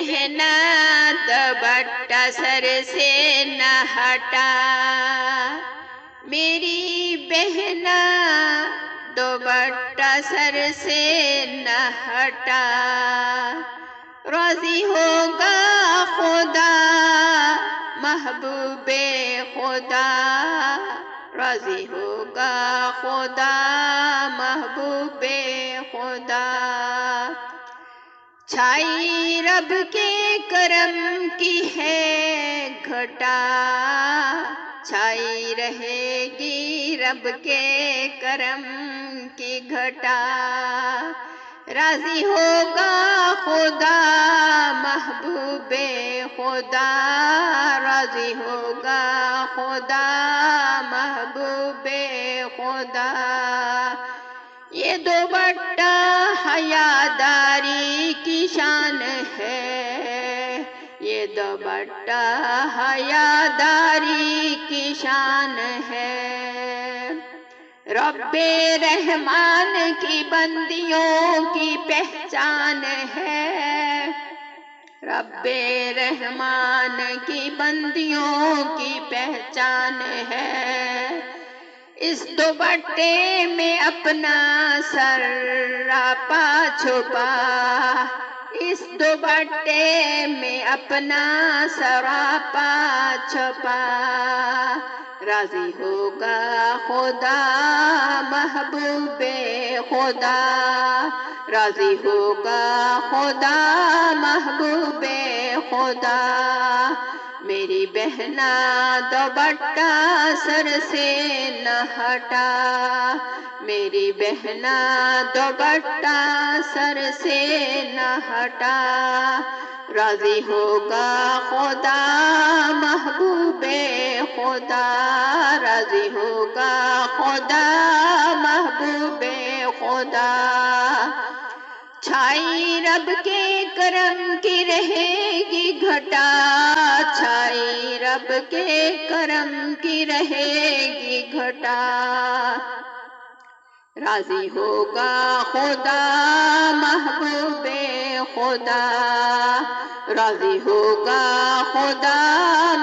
بہنا دوپٹہ سر سے نہ ہٹا، میری بہنا دوپٹہ سر سے نہ ہٹا، راضی ہوگا خدا محبوب خدا، راضی ہوگا خدا محبوب خدا۔ چھائی رب کے کرم کی ہے گھٹا، چھائی رہے گی رب کے کرم کی گھٹا، راضی ہوگا خدا محبوب خدا، راضی ہوگا خدا محبوب خدا۔ یہ دوپٹہ حیاداری کی شان ہے، یہ دوپٹہ حیاداری کی شان ہے، رب رحمان کی بندیوں کی پہچان ہے، رب رحمان کی بندیوں کی پہچان ہے۔ اس دوپٹے میں اپنا سراپا چھپا، اس دوپٹے میں اپنا سراپا چھپا، راضی ہوگا خدا محبوب خدا، راضی ہوگا خدا محبوب خدا۔ میری بہنا دوپٹہ سر سے نہ ہٹا، میری بہنا دوپٹہ سر سے نہ ہٹا، راضی ہوگا خدا محبوب خدا، راضی ہوگا خدا محبوب خدا۔ چھائی رب کے کرم کی رہے گی گھٹا، چھائی رب کے کرم کی رہے گی گھٹا، راضی ہوگا خدا محبوب خدا، راضی ہوگا خدا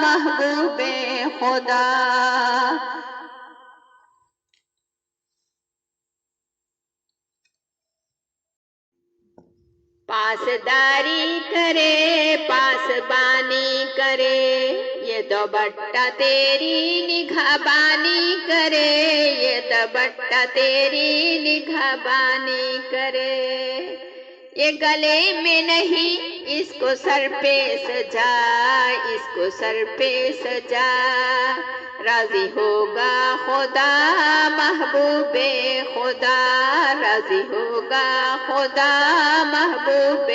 محبوب خدا۔ پاسداری کرے پاسبانی کرے، یہ دوپٹہ تیری نگہبانی کرے، یہ دوپٹہ تیری نگہبانی کرے، یہ گلے میں نہیں اس کو سر پہ سجا، اس کو سر پہ سجا، راضی ہوگا خدا محبوب خدا، راضی ہوگا خدا محبوب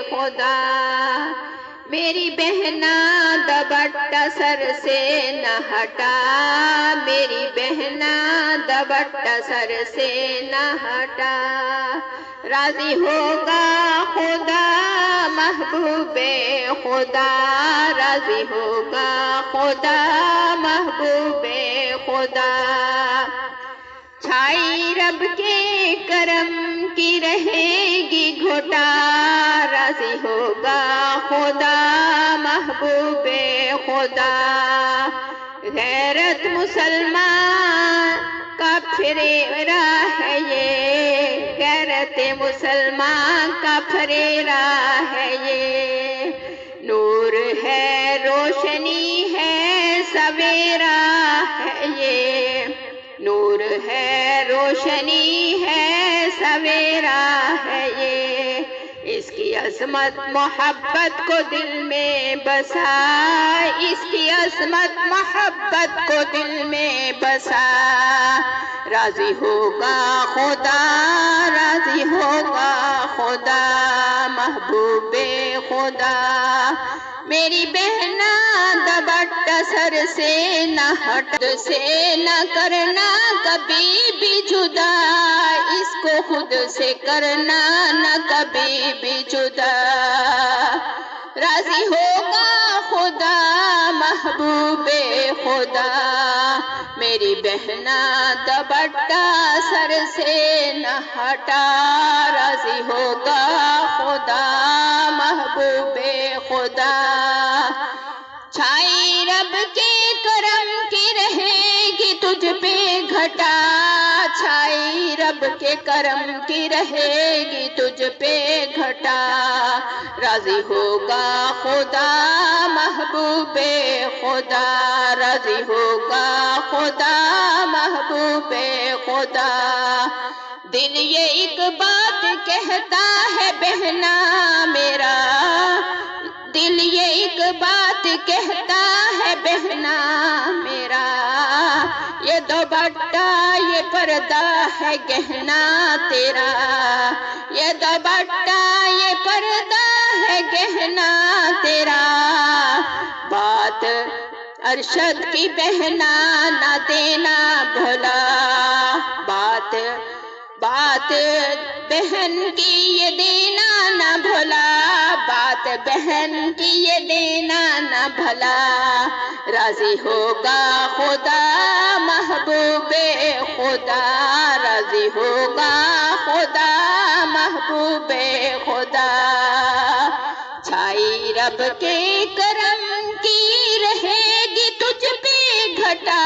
خدا۔ میری بہنا دوپٹہ سر سے نہ ہٹا، میری بہنا دوپٹہ سر سے نہ ہٹا، راضی ہوگا خدا محبوب خدا، راضی ہوگا خدا محبوب خدا۔ چھائی رب کے کرم کی رہے گی گھٹا، راضی ہوگا خدا محبوب خدا۔ غیرت مسلمان کا پھریرا ہے یہ، غیرت مسلمان کا پھریرا ہے یہ، نور ہے روشنی ہے سویرا ہے یہ، نور ہے روشنی ہے سویرا ہے یہ، اس کی عظمت محبت کو دل میں بسا، اس کی عظمت محبت کو دل میں بسا، راضی ہوگا خدا، راضی ہوگا خدا محبوب خدا۔ میری بہنا دوپٹہ سر سے نہ ہٹ، سے نہ کرنا کبھی بھی جدا، اس کو خود سے کرنا نہ کبھی بھی جدا، راضی ہوگا خدا محبوب خدا۔ میری بہنا دوپٹہ سر سے نہ ہٹا، راضی ہوگا خدا محبوب خدا چھائی رب کے کرم کی رہے گی تجھ پہ گھٹا چھائی رب کے کرم کی رہے گی تجھ پہ گھٹا راضی ہوگا خدا محبوب خدا راضی ہوگا خدا محبوب خدا دل یہ ایک بات کہتا ہے بہنا میرا دل یہ ایک بات کہتا ہے بہنا میرا یہ دوپٹہ یہ پردہ ہے گہنا تیرا یہ دوپٹہ یہ پردہ ہے گہنا تیرا بات ارشد کی بہنا نہ دینا بھلا بات بہن کی یہ دینا نہ بھلا بات بہن کی یہ دینا نہ بھلا راضی ہوگا خدا محبوب خدا راضی ہوگا خدا محبوب خدا چھائی رب کے کرم کی رہے گی تجھ پہ گھٹا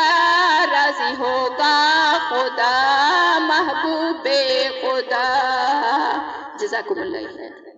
راضی ہوگا خدا محبوب خدا جزاکم اللہ خیر